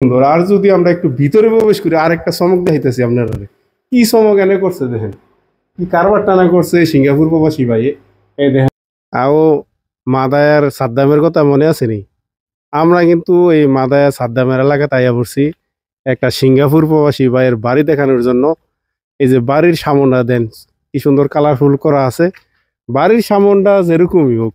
সুন্দর। আর যদি আমরা একটু ভিতরে প্রবেশ করি আর একটা চমক দেখাইতেছি আপনারা, কি চমক এনে করছে দেখেন, কি কারবার টানা করছে সিঙ্গাপুর প্রবাসী ভাই। এই দেখেন, আও মাদায়ার সাদ্দামের কথা মনে আছে নি? আমরা কিন্তু এই মাদায়া সাদ্দামের এলাকাতে আইয়া পড়ছি একটা সিঙ্গাপুর প্রবাসী ভাইয়ের বাড়ি দেখানোর জন্য। এই যে বাড়ির সামনটা দেন, কি সুন্দর কালারফুল করা আছে। বাড়ির সামনটা যেরকমই হোক,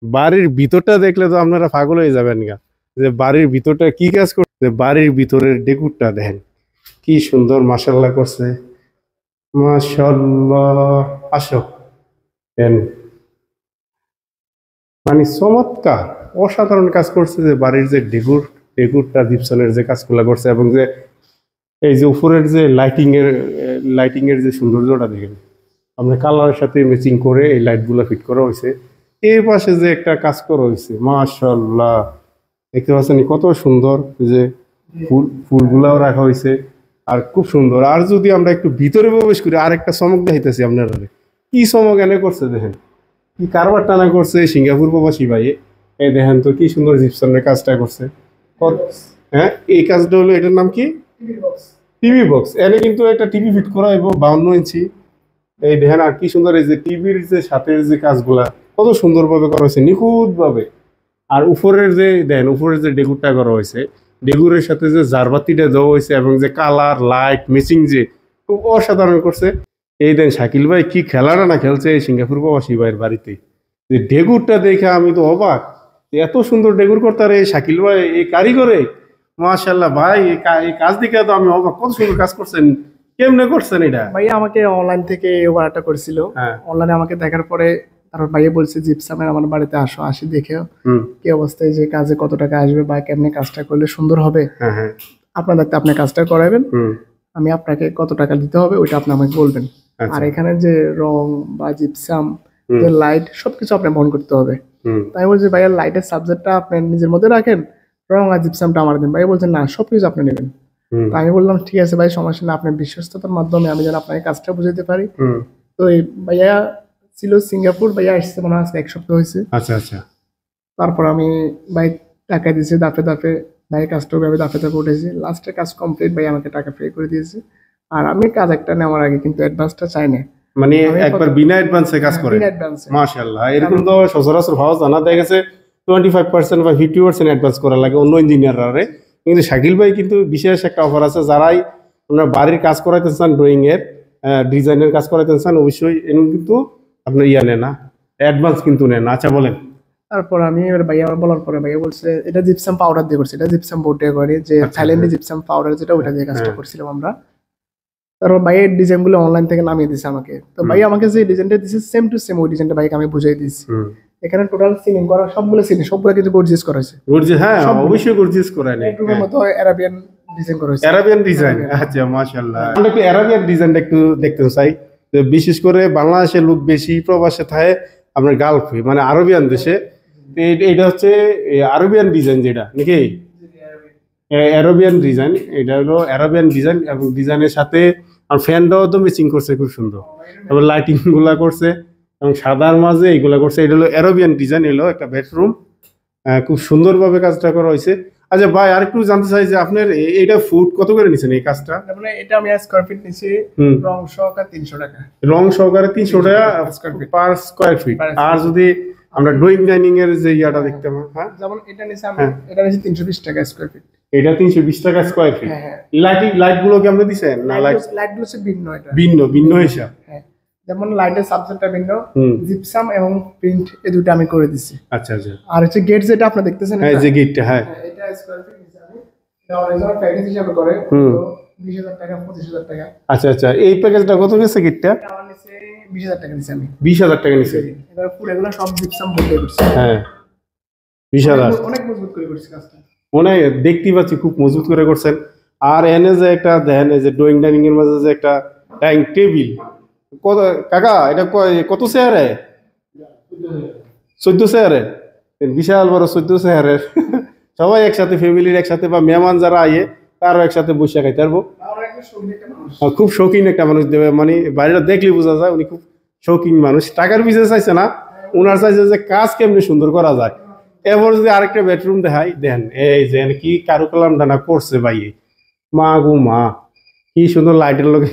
বাড়ির ভিতরটা দেখলে তো আপনারা পাগল হয়ে যাবেন গা, যে বাড়ির ভিতরটা কি কাজ করছে। বাড়ির ভিতরের ডেকুরটা দেখেন কি সুন্দর, মাশাআল্লাহ করছে, মাশাআল্লাহ। আসো দেন, মানে চমৎকার অসাধারণ কাজ করছে। যে বাড়ির যে ডেকুরটা জিপসনের যে কাজগুলো করছে, এবং যে এই যে উপরের যে লাইটিং এর যে সৌন্দর্যটা দেখেন, আপনার কালারের সাথে ম্যাচিং করে এই লাইটগুলো ফিট করা হয়েছে। এই পাশে যে একটা কাজ করা হয়েছে, মাশাআল্লাহ, দেখতে পাচ্ছেন কত সুন্দর। যে ফুলগুলাও রাখা হয়েছে, আর খুব সুন্দর। আর যদি আমরা একটু ভিতরে প্রবেশ করি আর একটা চমক দেখাইতেছি আপনারা, কি চমক এনে করছে দেখেন, কি কারবার টানা করছে সিঙ্গাপুর প্রবাসী ভাই। এই দেখেন তো কি সুন্দর জিপসনের কাজটা করছে। হ্যাঁ, এই কাজটা হলো, এটার নাম কি? TV box. এনে কিন্তু একটা টিভি ফিট করা হইব 52 ইঞ্চি। এই দেখেন, আর কি সুন্দর এই যে টিভির যে সাথে যে কাজগুলা কত সুন্দরভাবে করা হয়েছে, নিখুঁত ভাবে। আর উপরের যে দেখেন, উপরের যে ডেকুরটা করা হয়েছে, ডেকুরের সাথে যে জারবাতিটা দেওয়া হয়েছে, এবং যে কালার লাইট ম্যাচিং যে খুব অসাধারণ করছে। এই দেন শাকিল ভাই কি খেলাটা না খেলছে এই সিঙ্গাপুর প্রবাসী ভাইয়ের বাড়িতে। যে ডেকুরটা দেখে আমি তো অবাক, এত সুন্দর ডেকুর করতারে শাকিল ভাই, এই কারিগরে। মাশাআল্লাহ ভাই, এই কাজ দেখে তো আমি অবাক, কত সুন্দর কাজ করছেন। কেমনে করছেন এটা? ভাইয়া আমাকে অনলাইন থেকে অর্ডারটা করেছিল। হ্যাঁ, অনলাইনে আমাকে দেখার পরে তারপর ভাইয়া বলছে জিপসামের আমার বাড়িতে আসো, আসি দেখেও কি অবস্থায়, যে কাজে কত টাকা আসবে বা কেমনে কাজটা করলে সুন্দর হবে। হ্যাঁ, হ্যাঁ, আপনার দায়িত্বে আপনি কাজটা করাবেন, আমি আপনাকে কত টাকা দিতে হবে ওইটা আপনি আমাকে বলবেন। আর এখানে যে রং বা জিপসাম, যে লাইট, সবকিছু আপনি বহন করতে হবে। তাই বলছি ভাইয়া লাইটের সাবজেক্টটা আপনি নিজের মধ্যে রাখেন, রং আর জিপসামটা আমার দিন। ভাইয়া বলছেন না, সবকিছু আপনি নেবেন। তো আমি বললাম ঠিক আছে ভাই, সমস্যা না, আপনার বিশ্বস্ততার মাধ্যমে আমি যেন আপনাকে কাজটা বুঝাতে পারি। তো এই ভাইয়া ছিল সিঙ্গাপুর, ভাইয়া আসছে মনে হয় আজকে 1 সপ্তাহ হয়েছে। আচ্ছা আচ্ছা। তারপর আমি ভাই টাকা দিয়েছি দাফে দাফে, ভাই কাজটা ওইভাবে দাফে দাফে উঠেছি। লাস্টে কাজ কমপ্লিট, ভাই আমাকে টাকা পে করে দিয়েছে। আর আমি কাজ একটা নেওয়ার আগে কিন্তু অ্যাডভান্সটা চাই না, মানে একবার বিনা অ্যাডভান্সে কাজ করে। মাশাআল্লাহ, এরকম তো সচরাচর ভাবা জানা দেখা গেছে 25% বা 50% অ্যাডভান্স করা লাগে অন্য ইঞ্জিনিয়াররা। কিন্তু শাকিল ভাই কিন্তু বিশেষ একটা অফার আছে, যারাই আপনার বাড়ির কাজ করাইতে চান, ড্রয়িং এর ডিজাইনের কাজ করাইতে চান, অবশ্যই এরকম কিন্তু আপনার নেন না, অ্যাডভান্স কিন্তু নেন। আচ্ছা বলেন। তারপর আমি এবার ভাইয়া বলার পরে ভাইয়া বলছে এটা জিপসাম পাউডার দিয়ে করছে, এটা জিপসাম বোর্ড দিয়ে করে, যে থাইল্যান্ডে জিপসাম পাউডার যেটা, ওটা দিয়ে কাজটা করছিলাম আমরা। তারপর ভাইয়ের ডিজাইনগুলো অনলাইন থেকে নামিয়ে দিছে আমাকে। তো ভাই আমাকে যে ডিজাইনটা দিছে সেম টু সেম ওই ডিজাইনটা ভাইকে আমি বুঝাই দিয়েছি। এখানে টোটাল সিলিং করা সবগুলো কিন্তু গর্জিয়াস করা হয়েছে। হ্যাঁ, অবশ্যই গর্জিয়াস করা নেই, এর মতো আরাবিয়ান ডিজাইন করা হয়েছে। Arabian design. আচ্ছা, মাশাআল্লাহ। আমরা একটু আরাবিয়ান ডিজাইনটা একটু দেখতে চাই। তো বিশেষ করে বাংলাদেশের লোক বেশি প্রবাসে থাকে আপনার গালফে, মানে আরবিয়ান দেশে। এটা হচ্ছে আরবিয়ান ডিজাইন, যেটা নাকি আরবিয়ান ডিজাইন। এটা হলো আরবিয়ান ডিজাইন, এবং ডিজাইনের সাথে আর ফ্যানটাও তো ম্যাচিং করছে খুব সুন্দর, এবং লাইটিং গুলা করছে, এবং সাদার মাঝে এইগুলা করছে। এটা হলো আরবিয়ান ডিজাইন, এলো একটা বেডরুম, খুব সুন্দরভাবে কাজটা করা হয়েছে। আচ্ছা ভাই, আর একটু জানতে চাই যে আপনার এটা ফুট কত করে নিছেন এই কাজটা? মানে এটা আমি স্কয়ার ফিট নিছি, রং সহকারে 300 টাকা। রং সহকারে 300 টাকা পার স্কয়ার ফিট। আর যদি আমরা ড্রয়িং ডাইনিং এর যে ইয়াটা দেখতে পাই, হ্যাঁ, যেমন এটা নিছি আমি, এটা নিছি 320 টাকা স্কয়ার ফিট। এটা 320 টাকা স্কয়ার ফিট। লাইট গুলো কি আপনি দিবেন? না, লাইট গুলো সব ভিন্ন, এটা ভিন্ন হিসাব। হ্যাঁ, যেমন লাইটের সাবজেক্টটা ভিন্ন, জিপসাম এবং প্রিন্ট এই দুটো আমি করে দিছি। আচ্ছা আচ্ছা। আর হচ্ছে গেট যেটা আপনি দেখতেছেন, হ্যাঁ, যে গেটটা, হ্যাঁ, এটা স্কয়ার ফিট নিছি আমি। এটা অরিজিনাল প্যাকেজ হিসাবে করে 20,000 টাকা 25,000 টাকা। আচ্ছা আচ্ছা। এই প্যাকেজটা কত গেছে গেটটা? এটা আমার নিচে 20,000 টাকা নিছি আমি। 20,000 টাকা নিছে। এবার পুরো এগুলো সব জিপসাম বোর্ড দিয়ে করছি। হ্যাঁ, 20,000। অনেক মজবুত করে করছি কাজটা। অনেক দেখতে পাচ্ছি, খুব মজবুত করে করছেন। আর এনে যে একটা দেখেন, এই যে ড্রয়িং ডাইনিং এর মাঝে যে একটা ডাইনিং টেবিল, কত কাকা এটা কত চেয়ারে? 14 চেয়ারে। বিশাল বড় 14 চেয়ারের। সবাই একসাথে, ফ্যামিলির একসাথে বা মেহমান যারা আইয়ে তারও একসাথে বসে খাইতে পারবো। খুব শৌখিন একটা মানুষ দেবে, মানে বাইরেটা দেখলে বোঝা যায় উনি খুব শৌখিন মানুষ। টাকার পিছনে চাইছে না, ওনার চাইছে যে কাজ কেমনি সুন্দর করা যায়। এরপর যদি আরেকটা বেডরুম দেখাই দেন, এই যে কি কারুকালাম দানা করছে ভাই, মা গো মা, কি সুন্দর লাইটের লগে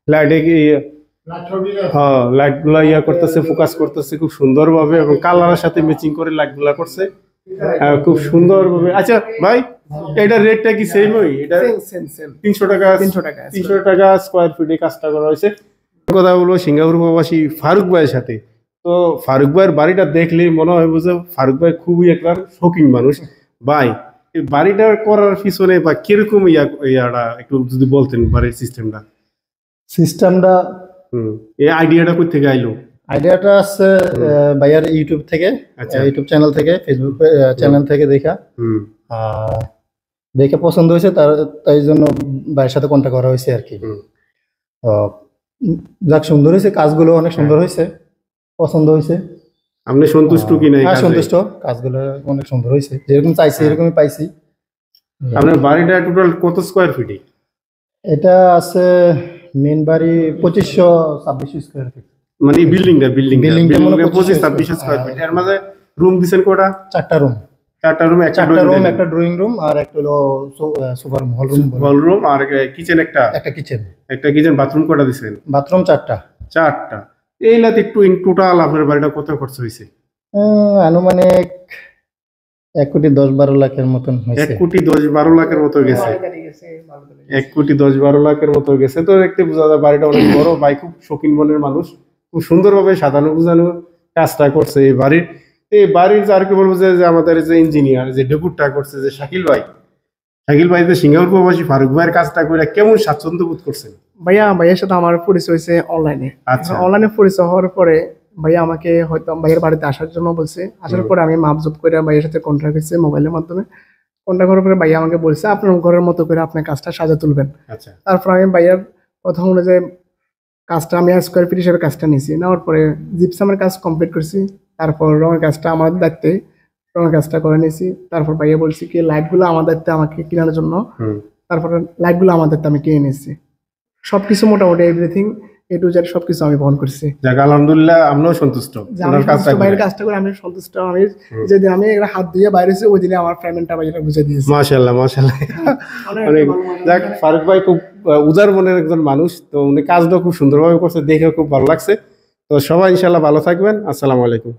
লাইটে কি হ্যাঁ লাইট গুলা ইয়া করতেছে, ফোকাস করতেছে খুব সুন্দর ভাবে এবং কালারের সাথে ম্যাচিং করে লাইট গুলা করছে খুব সুন্দর ভাবে। আচ্ছা ভাই, এটা রেটটা কি সেম? ওই এটা সেম সেম 300 টাকা, 300 টাকা স্কোয়ার ফিটে কাজটা করা হয়েছে। কথা বলবো সিঙ্গাপুর প্রবাসী ফারুক ভাইয়ের সাথে। তো ফারুক ভাইয়ের বাড়িটা দেখলেই মনে হয় যে ফারুক ভাই খুবই একটা শৌখিন মানুষ। ভাই এই বাড়িটা করার পিছনে বা কিরকম ইয়াটা একটু যদি বলতেন, বাড়ির সিস্টেমটা এই আইডিয়াটা কই থেকে আইলো? আইডিয়াটা আছে ভাইয়ার ইউটিউব থেকে, ইউটিউব চ্যানেল থেকে, ফেসবুক চ্যানেল থেকে দেখে পছন্দ হয়েছে, তাই জন্য ভাইয়ের সাথে কন্ট্যাক্ট করা হয়েছে আর কি। যাক সুন্দর হয়েছে, কাজগুলো অনেক সুন্দর হয়েছে, পছন্দ হয়েছে। আপনি সন্তুষ্ট কি না? হ্যাঁ সন্তুষ্ট, কাজগুলো অনেক সুন্দর হয়েছে, যেরকম চাইছি এরকমই পাইছি। আপনার বাড়িটা টোটাল কত স্কোয়ার ফিট? এটা আছে মেন বাড়ি 2526 স্কোয়ার ফিট, মানে বিল্ডিংটা 25-26 স্কোয়ার ফিট। এর মাঝে রুম দিবেন কয়টা? 4টা রুম, একটা ড্রয়িং রুম আর একটা হলো সুপার হল রুম আর কিচেন, একটা কিচেন। বাথরুম কয়টা দিবেন? বাথরুম 4টা। এই লাতে একটু ইন টোটাল আপনার বাড়িটা কত খরচ হয়েছে? আনুমানিক 1,10-12 লাখের মতন হয়েছে। 1,10-12 লাখের মতো গেছে। 1,10-12 লাখের মতো গেছে। তো দেখতে বোঝা যায় বাড়িটা অনেক বড়। ভাই খুব শৌখিন মনের মানুষ, খুব সুন্দরভাবে সাজানো গুজানো কাজটা করছে এই বাড়ির। এই বাড়ির যে আর কি বলবো, যে আমাদের যে ইঞ্জিনিয়ার যে ডেপুটটা করছে যে শাকিল ভাই যে সিঙ্গাপুর প্রবাসী ফারুক ভাইয়ের কাজটা করে কেমন স্বাচ্ছন্দ্য বোধ করছেন? ভাইয়ার সাথে আমার পরিচয় হয়েছে অনলাইনে। আচ্ছা, অনলাইনে পরিচয় হওয়ার পরে ভাইয়া আমাকে হয়তো ভাইয়ের বাড়িতে আসার জন্য বলছে। আসার পরে আমি মাপজোপ করে ভাইয়ের সাথে কন্ট্যাক্ট হয়েছে মোবাইলের মাধ্যমে। কন্ট্যাক্ট করার পরে ভাইয়া আমাকে বলছে আপনার ঘরের মতো করে আপনার কাজটা সাজা তুলবেন। আচ্ছা, তারপর আমি ভাইয়ার কথা অনুযায়ী কাজটা আমি স্কোয়ার ফিট হিসেবে কাজটা নিয়েছি। নেওয়ার পরে জিপসামের কাজ কমপ্লিট করছি। তারপর রঙের কাজটা আমার দায়িত্বে, রঙের কাজটা করে নিয়েছি। তারপর ভাইয়া বলছি কি লাইটগুলো আমার দায়িত্বে আমাকে কেনার জন্য। তারপরে লাইটগুলো আমার দায়িত্বে আমি কিনে নিয়েছি। সবকিছু মোটামুটি এভরিথিং এ টু জেড সবকিছু আমি বহন করছি। যাক আলহামদুলিল্লাহ, আমরাও সন্তুষ্ট। বাইরের কাজটা করে আমি সন্তুষ্ট। আমি যেদিন আমি হাত দিয়ে বাইরে এসেছি ওই দিনে আমার পেমেন্টটা বাইরে বুঝে দিয়েছি। মাশাআল্লাহ অনেক। যাক ফারুক ভাই খুব উদার মনের একজন মানুষ। তো উনি কাজটা খুব সুন্দরভাবে করছে, দেখে খুব ভালো লাগছে। তো সবাই ইনশাআল্লাহ ভালো থাকবেন। আসসালামু আলাইকুম।